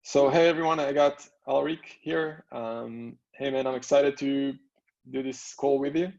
So hey everyone, I got Alrik here. Hey man, I'm excited to do this call with you,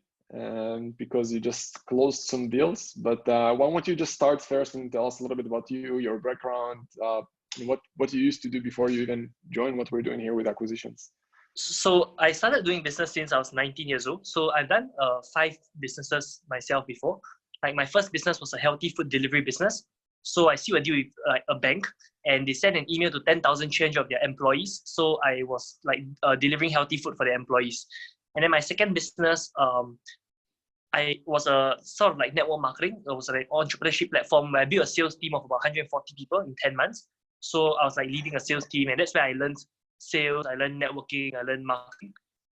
because you just closed some deals. But why don't you just start first and tell us a little bit about you, your background, and what you used to do before you even joined what we're doing here with acquisitions. So I started doing business since I was 19 years old. So I've done 5 businesses myself before. Like my first business was a healthy food delivery business. So I sealed a deal with like a bank, and they sent an email to 10,000 change of their employees. So I was like delivering healthy food for their employees. And then my second business, I was a sort of like network marketing. It was an entrepreneurship platform where I built a sales team of about 140 people in 10 months. So I was like leading a sales team, and that's where I learned sales, I learned networking, I learned marketing.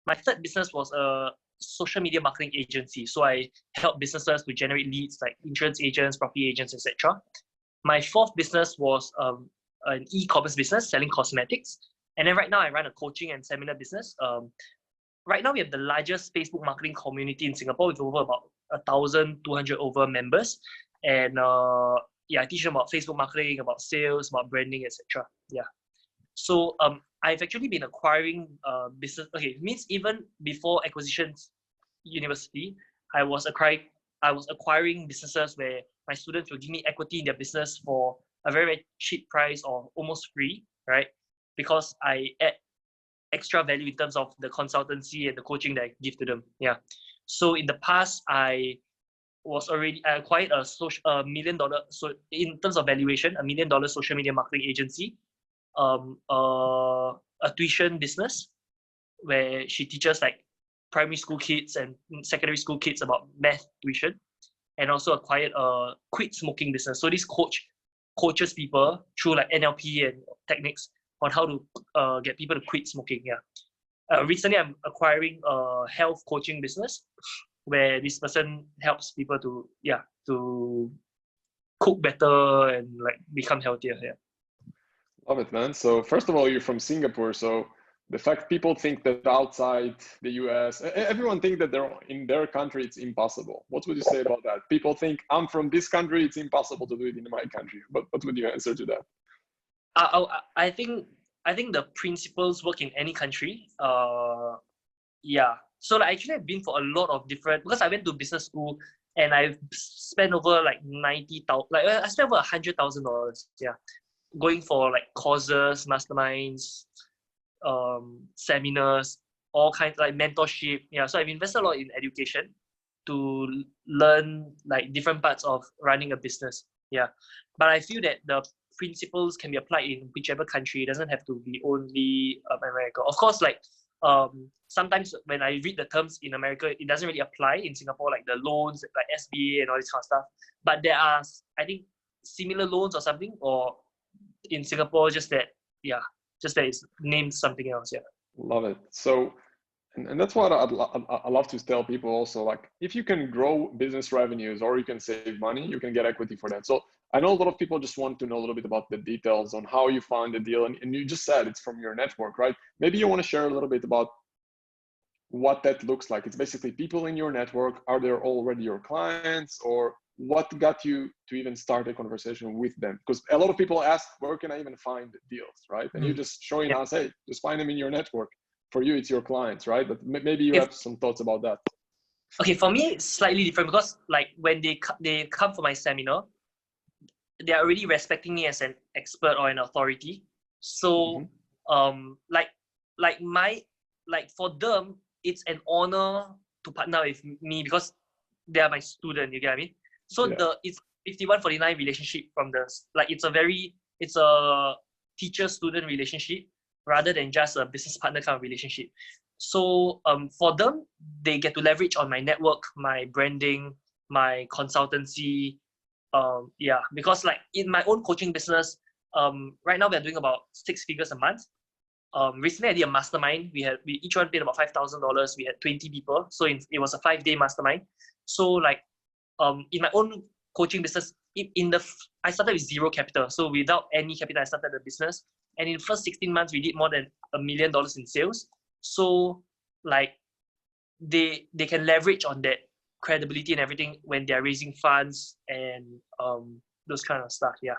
My third business was a social media marketing agency. So I help businesses to generate leads like insurance agents, property agents, etc. My fourth business was an e-commerce business selling cosmetics. And then right now I run a coaching and seminar business. Right now we have the largest Facebook marketing community in Singapore with over about 1,200 over members. And I teach them about Facebook marketing, about sales, about branding, etc. Yeah. So I've actually been acquiring business. Okay, it means even before acquisitions university, I was acquiring businesses where my students will give me equity in their business for a very, very cheap price or almost free, right? Because I add extra value in terms of the consultancy and the coaching that I give to them. Yeah. So in the past, I acquired a $1 million. So in terms of valuation, $1 million social media marketing agency, a tuition business where she teaches like primary school kids and secondary school kids about math tuition, and also acquired a quit smoking business. So this coaches people through like NLP and techniques on how to get people to quit smoking. Yeah. Recently, I'm acquiring a health coaching business where this person helps people to cook better and like become healthier. Yeah. Love it, man. So first of all, you're from Singapore, so the fact people think that outside the US, everyone think that they're in their country, it's impossible. What would you say about that? People think I'm from this country, it's impossible to do it in my country. But what would you answer to that? I think the principles work in any country. So like actually I've been for a lot of different, because I went to business school and I've spent over like 90,000, like I spent over $100,000. Yeah, going for like courses, masterminds, seminars, all kinds like mentorship. Yeah, so I've invested a lot in education to learn like different parts of running a business. Yeah, but I feel that the principles can be applied in whichever country. It doesn't have to be only America. Of course, like sometimes when I read the terms in America, it doesn't really apply in Singapore, like the loans, like SBA and all this kind of stuff. But there are, I think, similar loans or something, or in Singapore, just that it's named something else. Yeah. Love it. So, and that's what I love to tell people also, like if you can grow business revenues or you can save money, you can get equity for that. So I know a lot of people just want to know a little bit about the details on how you found the deal. And you just said it's from your network, right? Maybe you want to share a little bit about what that looks like. It's basically people in your network. Are they already your clients, or what got you to even start a conversation with them? Because a lot of people ask, where can I even find deals, right? And you're just showing us, hey, just find them in your network. For you, it's your clients, right? But maybe you have some thoughts about that. Okay, for me, it's slightly different because like when they come for my seminar, they are already respecting me as an expert or an authority. So like for them, it's an honor to partner with me because they are my student. You get what I mean? So it's 51-49 relationship from it's a teacher-student relationship rather than just a business partner kind of relationship. So for them, they get to leverage on my network, my branding, my consultancy. Because like in my own coaching business, right now we're doing about 6 figures a month. Recently I did a mastermind. We each one paid about $5,000. We had 20 people, so it was a 5-day mastermind. So like in my own coaching business, I started with zero capital. So without any capital, I started the business. And in the first 16 months, we did more than $1 million in sales. So like they can leverage on that credibility and everything when they're raising funds and those kind of stuff. Yeah.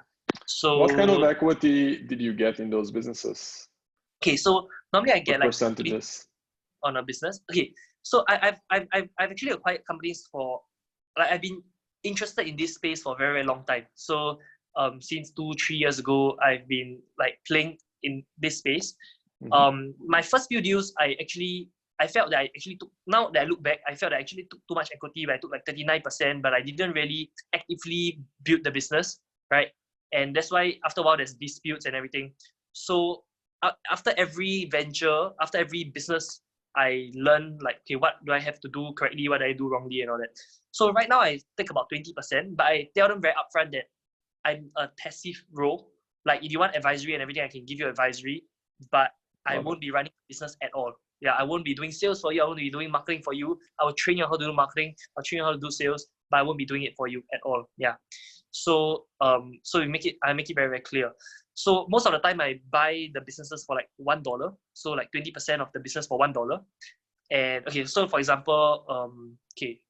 What kind of So equity did you get in those businesses? okay, so normally I get What like percentages? on a business. Okay, so I've actually acquired companies for, like, I've been interested in this space for a very, very long time. So since 2-3 years ago, I've been like playing in this space. My first few deals, I felt that I actually took, now that I look back, I felt that I actually took too much equity, where I took like 39%, but I didn't really actively build the business, right? And that's why after a while there's disputes and everything. So after every venture, after every business, I learn like, okay, what do I have to do correctly? What do I do wrongly and all that? So right now I take about 20%, but I tell them very upfront that I'm a passive role. Like if you want advisory and everything, I can give you advisory, but I Love it. won't be running the business at all. Yeah, I won't be doing sales for you. I won't be doing marketing for you. I will train you how to do marketing. I'll train you how to do sales, but I won't be doing it for you at all. Yeah. So so I make it very, very clear. So most of the time I buy the businesses for like $1. So like 20% of the business for $1. And okay, so for example, okay,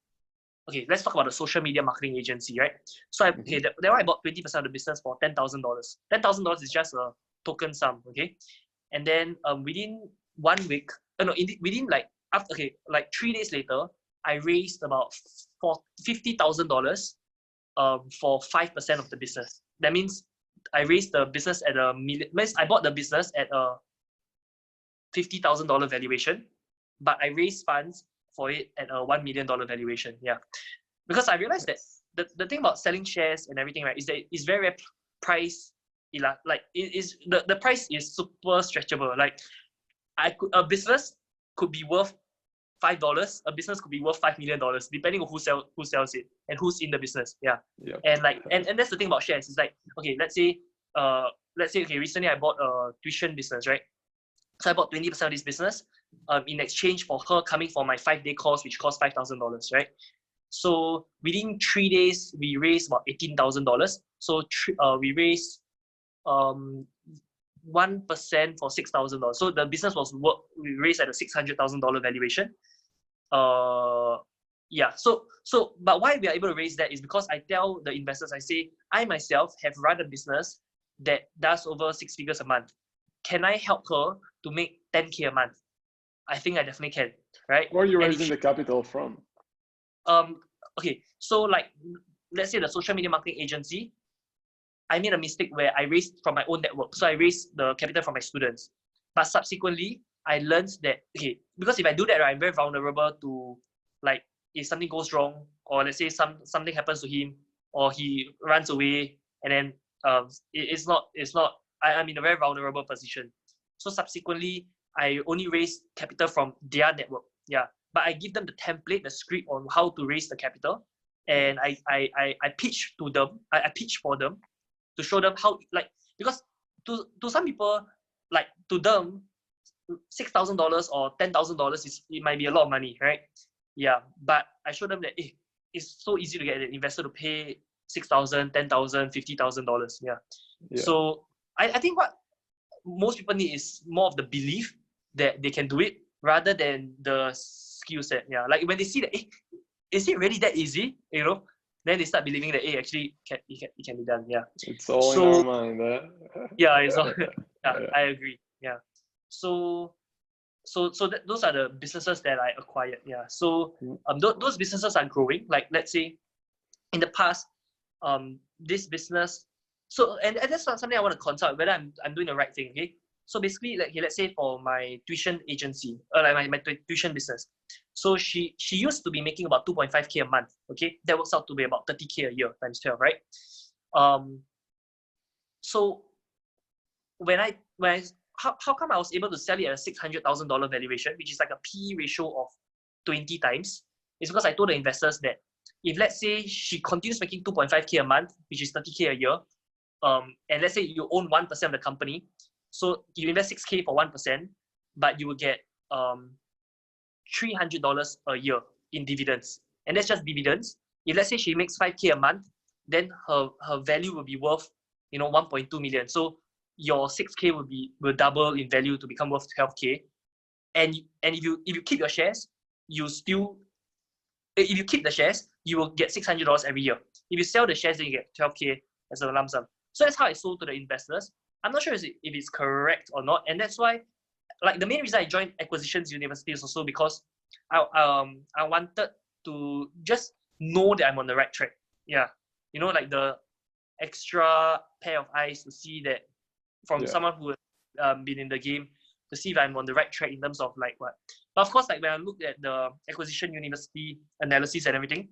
let's talk about the social media marketing agency, right? So that one I bought 20% of the business for $10,000. $10,000 is just a token sum, okay? And then within 1 week, within like after, okay, like 3 days later, I raised about $50,000 for 5% of the business. That means I raised the business at a million. Means I bought the business at a $50,000 valuation, but I raised funds for it at a $1 million valuation. Yeah, because I realized that the thing about selling shares and everything, right, is that it's very, very price, like it is the price is super stretchable. Like a business could be worth $5, a business could be worth $5 million, depending on who sells it and who's in the business. Yeah. And like and that's the thing about shares. It's like, okay, let's say okay, recently I bought a tuition business, right? So I bought 20% of this business in exchange for her coming for my 5-day course, which cost $5,000, right? So within 3 days, we raised about $18,000. So we raised 1% for $6,000. So the business we raised at a $600,000 valuation. Yeah. So but why we are able to raise that is because I tell the investors, I say, I myself have run a business that does over 6 figures a month. Can I help her to make 10K a month? I think I definitely can, right? Where are you raising the capital from? Okay, so like, let's say the social media marketing agency, I made a mistake where I raised from my own network. So I raised the capital from my students. But subsequently, I learned that, okay, because if I do that, right, I'm very vulnerable to, like, if something goes wrong, or let's say something happens to him, or he runs away, and then I'm in a very vulnerable position. So subsequently, I only raise capital from their network. Yeah. But I give them the template, the script on how to raise the capital. And I pitch to them, I pitch for them to show them how, like, because to some people, like, to them, $6,000 or $10,000 it might be a lot of money, right? Yeah. But I show them that it's so easy to get an investor to pay $6,000, $10,000, $50,000. Yeah. So I think what most people need is more of the belief that they can do it rather than the skill set. Yeah, like when they see that, is it really that easy? Then they start believing that actually it can be done. Yeah, it's all in our mind. Yeah, it's all. Yeah, I agree. Yeah, so those are the businesses that I acquired. Yeah, so those businesses are growing. Like, let's say in the past, this business. So and that's not something I want to consult whether I'm doing the right thing. Okay, so basically, like, let's say for my tuition agency, like my tuition business. So she used to be making about 2.5K a month. Okay, that works out to be about 30K a year times 12, right? So how come I was able to sell it at a $600,000 valuation, which is like a P ratio of 20 times? It's because I told the investors that if, let's say, she continues making 2.5K a month, which is 30K a year, and let's say you own 1% of the company, so you invest 6K for 1%, but you will get $300 a year in dividends, and that's just dividends. If, let's say, she makes 5K a month, then her value will be worth 1.2 million. So your 6K will double in value to become worth 12K. And if you keep your shares, if you keep the shares, you will get $600 every year. If you sell the shares, then you get 12K as a lump sum. So that's how I sold to the investors. I'm not sure if it's correct or not, and that's why, like, the main reason I joined acquisitions university is also because I wanted to just know that I'm on the right track. Yeah, you know, like the extra pair of eyes to see that from someone who has been in the game, to see if I'm on the right track in terms of like what. But of course, like when I looked at the acquisition university analysis and everything,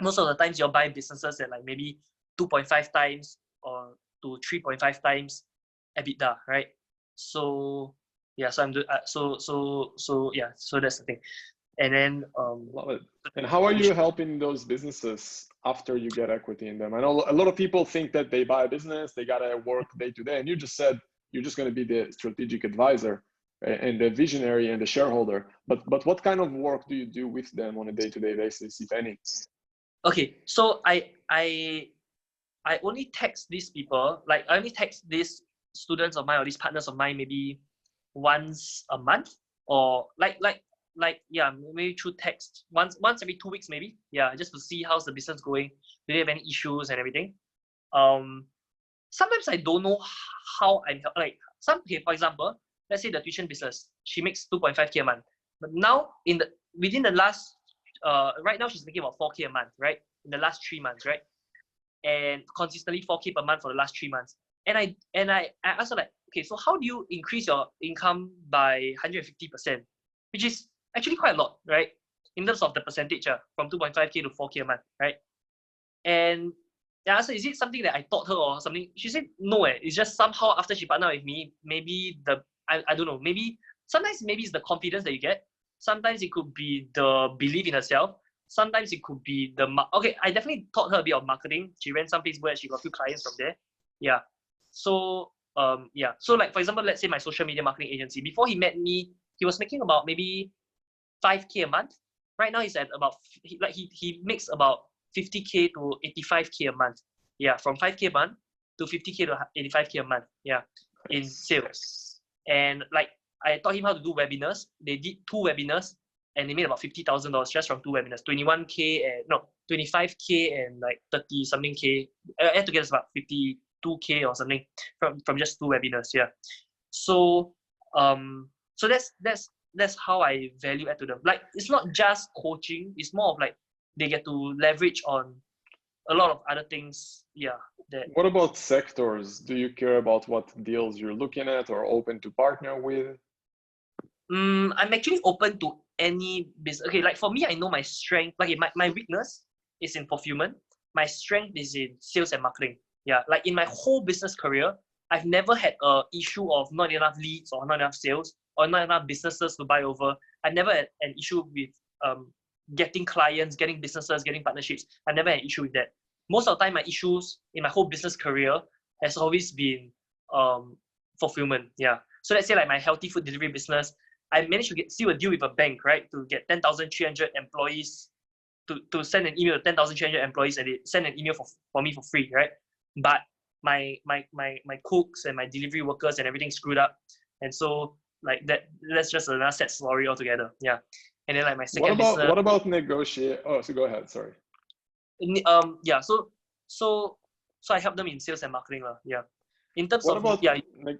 most of the times you'll buy businesses at like maybe 2.5 times or to 3.5 times EBITDA, right? So yeah, so I'm so that's the thing. And then love it. And how are you helping those businesses after you get equity in them? I know a lot of people think that they buy a business, they gotta work day to day, and you just said you're just gonna be the strategic advisor and the visionary and the shareholder. But what kind of work do you do with them on a day-to-day basis, if any? Okay, so I only text these people, like I only text these students of mine or these partners of mine maybe once a month, or yeah, maybe through text once every 2 weeks maybe. Yeah, just to see how's the business going. Do they have any issues and everything? Sometimes I don't know how I'm like okay, for example, let's say the tuition business, she makes 2.5K a month. But now within the last right now she's making about 4K a month, right? In the last 3 months, right? And consistently 4K per month for the last 3 months. And I asked her, like, okay, so how do you increase your income by 150%? Which is actually quite a lot, right? In terms of the percentage, from 2.5K to 4K a month, right? And I asked her, is it something that I taught her or something? She said, no, it's just somehow after she partnered with me, maybe I don't know, maybe sometimes maybe it's the confidence that you get. Sometimes it could be the belief in herself. Sometimes it could be okay, I definitely taught her a bit of marketing. She ran some Facebook and she got a few clients from there. Yeah. So yeah. So like for example, let's say my social media marketing agency. Before he met me, he was making about maybe 5K a month. Right now he's at about he makes about 50K to 85K a month. Yeah, from 5K a month to 50K to 85K a month. Yeah, in sales. And like I taught him how to do webinars. They did 2 webinars and they made about $50,000 just from 2 webinars. 21K and no 25K and like 30 something K. Add together it's about 52K or something from just 2 webinars. Yeah. So so that's how I value add to them. Like it's not just coaching, it's more of like they get to leverage on a lot of other things. Yeah. What about sectors? Do you care about what deals you're looking at or open to partner with? I'm actually open to any business. Okay, like for me, I know my strength. Like my weakness is in fulfillment. My strength is in sales and marketing. Yeah, like in my whole business career, I've never had a issue of not enough leads or not enough sales or not enough businesses to buy over. I never had an issue with getting clients, getting businesses, getting partnerships. I never had an issue with that. Most of the time, my issues in my whole business career has always been fulfillment. Yeah. So let's say like my healthy food delivery business, I managed to seal a deal with a bank, right, to get 10,300 employees to send an email to 10,300 employees, and they send an email for me for free, right? But my cooks and my delivery workers and everything screwed up, and so like that's just another sad story altogether. Yeah. And then like my second business. What about negotiate? Oh, so go ahead. Sorry. Yeah. So I help them in sales and marketing, yeah. In terms what of about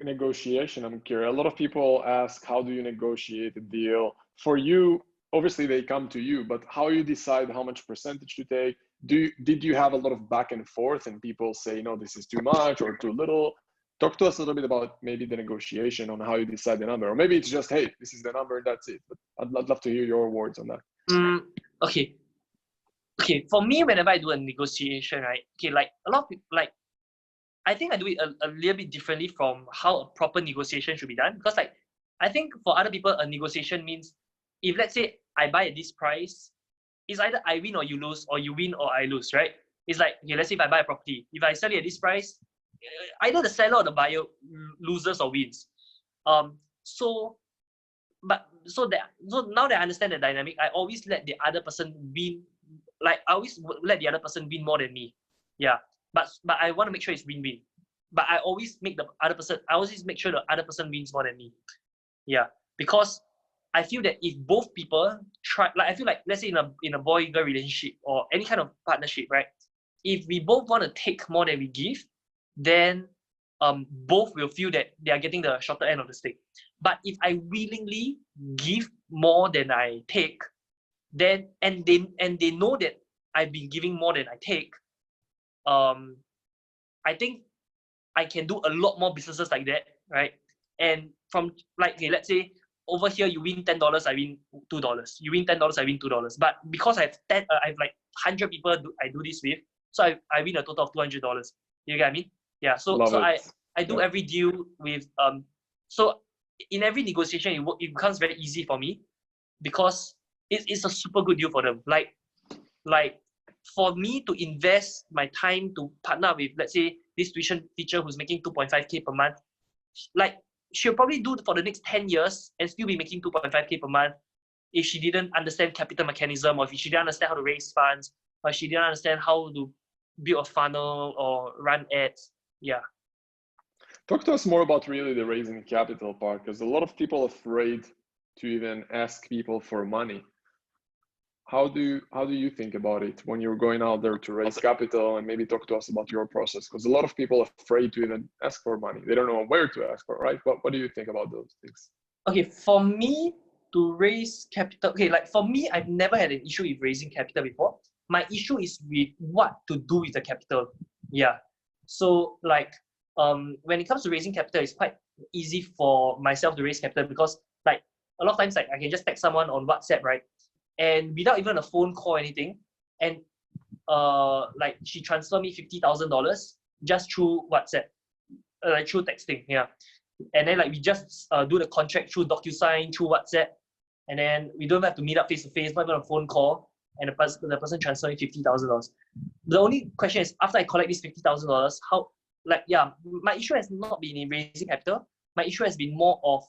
negotiation? I'm curious. A lot of people ask, how do you negotiate a deal? For you, obviously they come to you, but how you decide how much percentage to take? Did you have a lot of back and forth and people say, no, this is too much or too little? Talk to us a little bit about maybe the negotiation on how you decide the number, or maybe it's just, hey, this is the number and that's it. But I'd love to hear your words on that. Okay, for me, whenever I do a negotiation, right? Okay, like a lot of people, like I think I do it a little bit differently from how a proper negotiation should be done. Because like I think for other people, a negotiation means if let's say I buy at this price, it's either I win or you lose, or you win or I lose, right? It's like, okay, let's say if I buy a property, if I sell it at this price, either the seller or the buyer loses or wins. So now that I understand the dynamic, I always let the other person win. Like I always let the other person win more than me. Yeah. But I want to make sure it's win-win. But I always make sure the other person wins more than me. Yeah. Because I feel that if both people try, like I feel like let's say in a boy-girl relationship or any kind of partnership, right? If we both want to take more than we give, then both will feel that they are getting the shorter end of the stick. But if I willingly give more than I take, then and they know that I've been giving more than I take, I think I can do a lot more businesses like that, right? And from like, okay, let's say over here you win $10, I win $2. You win $10, I win $2. But because I have like 100 people I do this with, so I win a total of $200. You get what I mean? Yeah. So Love it. I do every deal with so in every negotiation it becomes very easy for me because it's a super good deal for them. Like for me to invest my time to partner with, let's say, this tuition teacher who's making 2.5K per month, like she'll probably do for the next 10 years and still be making 2.5K per month if she didn't understand capital mechanism, or if she didn't understand how to raise funds, or she didn't understand how to build a funnel or run ads. Yeah. Talk to us more about really the raising capital part, because a lot of people are afraid to even ask people for money. How do you think about it when you're going out there to raise capital? And maybe talk to us about your process, because a lot of people are afraid to even ask for money. They don't know where to ask for, right? What do you think about those things? Okay, for me to raise capital, okay, like for me, I've never had an issue with raising capital before. My issue is with what to do with the capital. Yeah. So like when it comes to raising capital, it's quite easy for myself to raise capital because like a lot of times like I can just text someone on WhatsApp, right? And without even a phone call or anything, and like she transferred me $50,000 just through WhatsApp, like through texting, yeah. And then like we just do the contract through DocuSign, through WhatsApp, and then we don't have to meet up face to face, not even a phone call, and the person transferring $50,000. The only question is after I collect this $50,000, how, like, yeah, my issue has not been in raising capital. My issue has been more of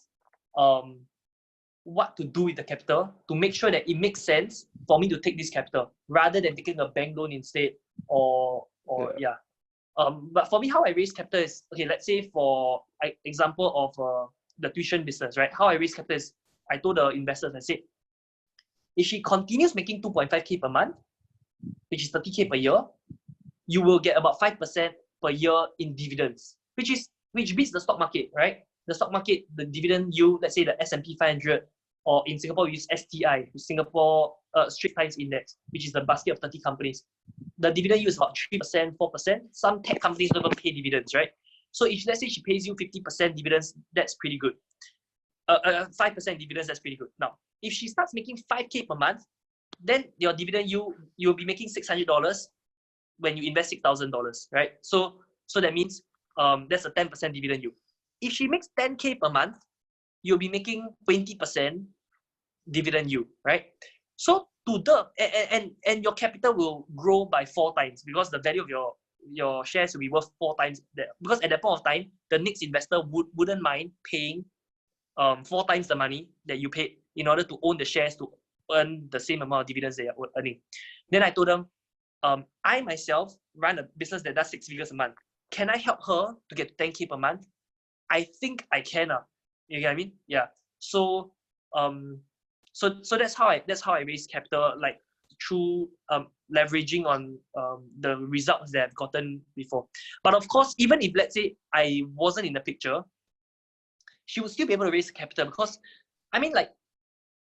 what to do with the capital to make sure that it makes sense for me to take this capital rather than taking a bank loan instead, or yeah. But for me, how I raise capital is, okay, let's say for example of the tuition business, right? How I raise capital is, I told the investors, I said, if she continues making 2.5K per month, which is 30K per year, you will get about 5% per year in dividends, which beats the stock market, right? The stock market, the dividend yield, let's say the S&P 500, or in Singapore we use STI, Singapore Straits Times Index, which is the basket of 30 companies. The dividend yield is about 3%, 4%. Some tech companies don't even pay dividends, right? So if let's say she pays you 50% dividends, that's pretty good. 5% dividends, that's pretty good. Now, if she starts making 5K per month, then your dividend you'll be making $600 when you invest $6,000, right? So that means that's a 10% dividend yield. If she makes 10K per month, you'll be making 20% dividend yield, right? So and your capital will grow by 4 times because the value of your shares will be worth 4 times that, because at that point of time, the next investor wouldn't mind paying 4 times the money that you paid in order to own the shares to earn the same amount of dividends they are earning. Then I told them, I myself run a business that does 6 figures a month. Can I help her to get 10K per month? I think I can. You get what I mean? Yeah. So so that's how I raise capital, like through leveraging on the results that I've gotten before. But of course, even if let's say I wasn't in the picture, she would still be able to raise capital because, I mean, like,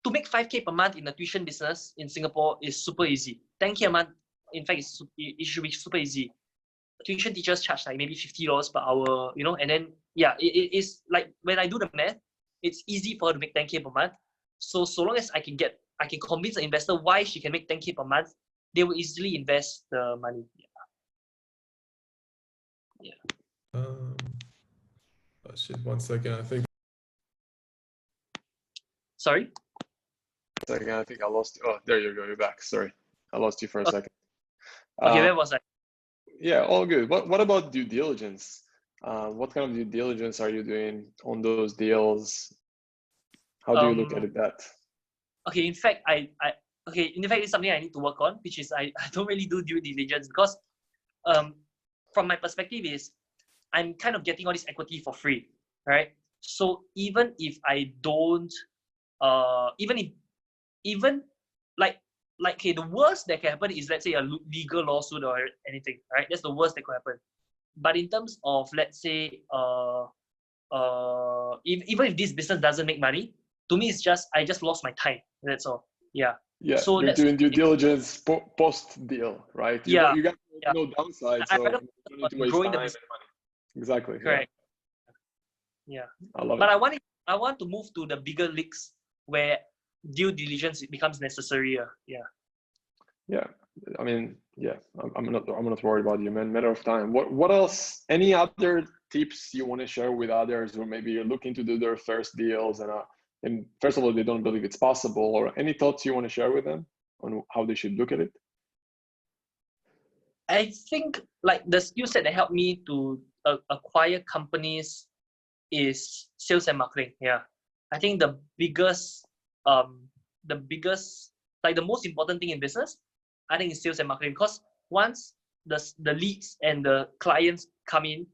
to make 5K per month in the tuition business in Singapore is super easy. 10K a month, in fact, it should be super easy. Tuition teachers charge like maybe $50 per hour, you know, and then yeah, it is like when I do the math, it's easy for her to make 10K per month. So long as I can convince the investor why she can make 10K per month, they will easily invest the money. Yeah. Shit, 1 second, I think. Sorry? Second, I think I lost you. Oh, there you go. You're back. Sorry, I lost you for a second. Okay, where was I? Yeah, all good. What about due diligence? What kind of due diligence are you doing on those deals? How do you look at that? Okay, in fact, it's something I need to work on, which is I don't really do due diligence because from my perspective is I'm kind of getting all this equity for free, right? So even if I don't, even like okay, the worst that can happen is, let's say, a legal lawsuit or anything, right? That's the worst that could happen. But in terms of, let's say, even if this business doesn't make money, to me it's just I just lost my time. That's all. Yeah. Yeah, So you're that's doing due diligence post deal, right? yeah. You got Yeah. no downside, I so rather you don't need to waste growing time the and business. money. Exactly. Correct. Yeah. I love But it. I want to move to the bigger leagues where due diligence becomes necessary. Yeah. Yeah, I mean, yeah, I'm not worried about you, man. Matter of time. What else? Any other tips you want to share with others who maybe are looking to do their first deals and first of all they don't believe it's possible, or any thoughts you want to share with them on how they should look at it? I think like the skill set that helped me to acquire companies is sales and marketing. Yeah, I think the biggest, like the most important thing in business, I think is sales and marketing. Because once the leads and the clients come in,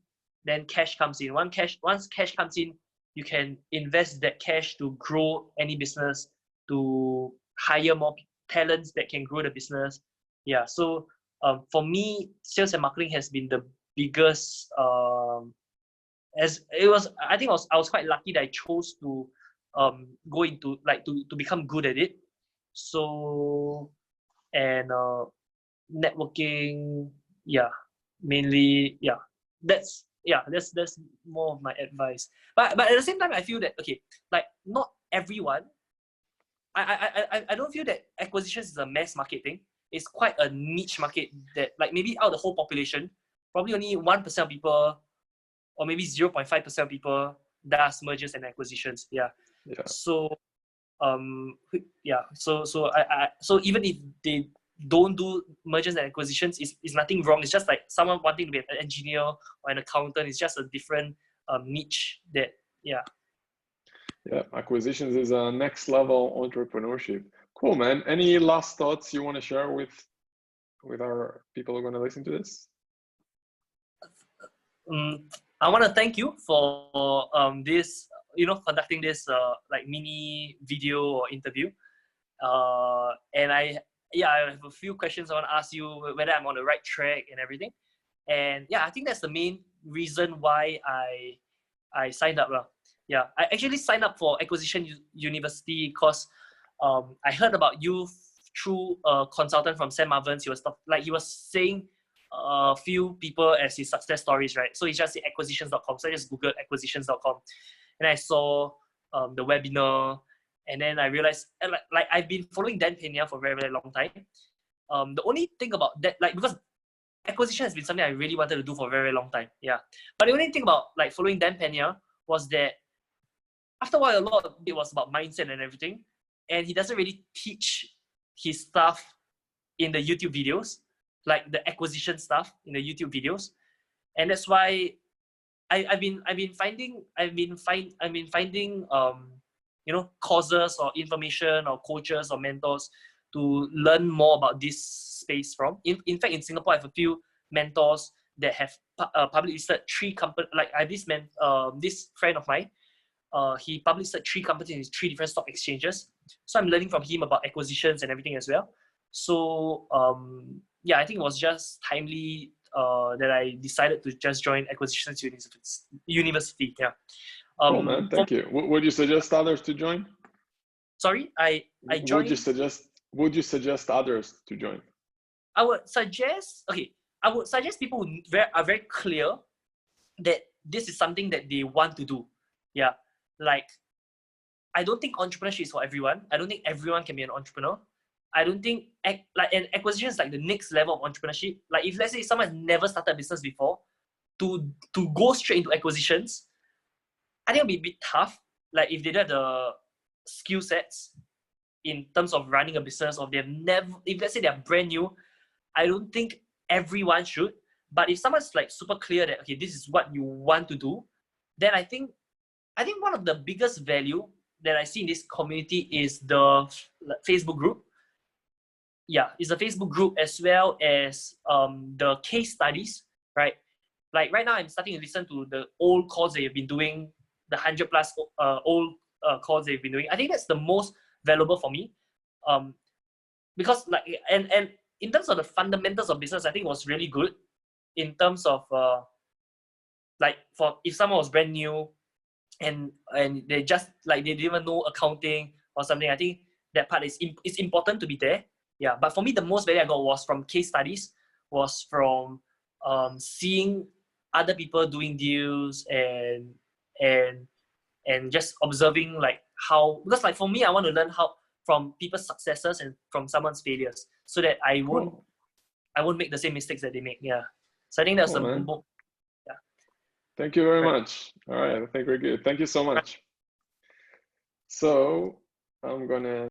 then cash comes in. Once cash comes in, you can invest that cash to grow any business, to hire more talents that can grow the business. Yeah, so for me, sales and marketing has been the biggest. As it was, I think I was quite lucky that I chose to go into like to become good at it. So and networking, yeah, mainly, yeah. That's more of my advice. But at the same time, I feel that okay, like not everyone. I don't feel that acquisitions is a mass market thing. It's quite a niche market that like maybe out of the whole population, probably only 1% of people or maybe 0.5% of people does mergers and acquisitions. Yeah. Yeah. So yeah. So even if they don't do mergers and acquisitions, is nothing wrong. It's just like someone wanting to be an engineer or an accountant. It's just a different niche that yeah. Yeah, acquisitions is a next level entrepreneurship. Cool, man. Any last thoughts you want to share with our people who are going to listen to this? I want to thank you for this, conducting this like mini video or interview. And I have a few questions I want to ask you, whether I'm on the right track and everything. And yeah, I think that's the main reason why I signed up. Yeah, I actually signed up for Acquisition University because I heard about you through a consultant from Sam Marvins. He was saying a few people as his success stories, right? So he just said acquisitions.com. So I just Googled acquisitions.com, and I saw the webinar, and then I realized like I've been following Dan Pena for a very, very long time. The only thing about that, like, because acquisition has been something I really wanted to do for a very, very long time. Yeah. But the only thing about like following Dan Pena was that after a while, a lot of it was about mindset and everything. And he doesn't really teach his stuff in the YouTube videos, like the acquisition stuff in the YouTube videos. And that's why I've been finding courses or information or coaches or mentors to learn more about this space from. In fact, in Singapore, I have a few mentors that have publicly listed 3 companies. Like I have this friend of mine, he published 3 companies in 3 different stock exchanges. So I'm learning from him about acquisitions and everything as well. So yeah, I think it was just timely that I decided to just join Acquisitions University. Yeah. Cool, man. Thank you. Would you suggest others to join? Sorry, I joined. Would you suggest others to join? I would suggest people who are very clear that this is something that they want to do. Yeah, like I don't think entrepreneurship is for everyone. I don't think everyone can be an entrepreneur. I don't think an acquisition is like the next level of entrepreneurship. Like if let's say someone has never started a business before, to go straight into acquisitions, I think it'll be a bit tough. Like if they don't have the skill sets in terms of running a business, or if let's say they're brand new, I don't think everyone should. But if someone's like super clear that okay, this is what you want to do, then I think one of the biggest value that I see in this community is the Facebook group. Yeah, it's a Facebook group as well as the case studies, right? Like right now, I'm starting to listen to the old calls that you've been doing, the 100+ old calls they've been doing. I think that's the most valuable for me, because like and in terms of the fundamentals of business, I think it was really good in terms of like for if someone was brand new and they just like they didn't even know accounting or something, I think that part is it's important to be there. Yeah, but for me the most value I got was from case studies, was from seeing other people doing deals and just observing like how, because like for me I want to learn how from people's successes and from someone's failures so that I won't make the same mistakes that they make. Yeah, so I think that's Cool, the man. yeah. Thank you very Right. much. All right, I think we're good. Thank you so much. So I'm gonna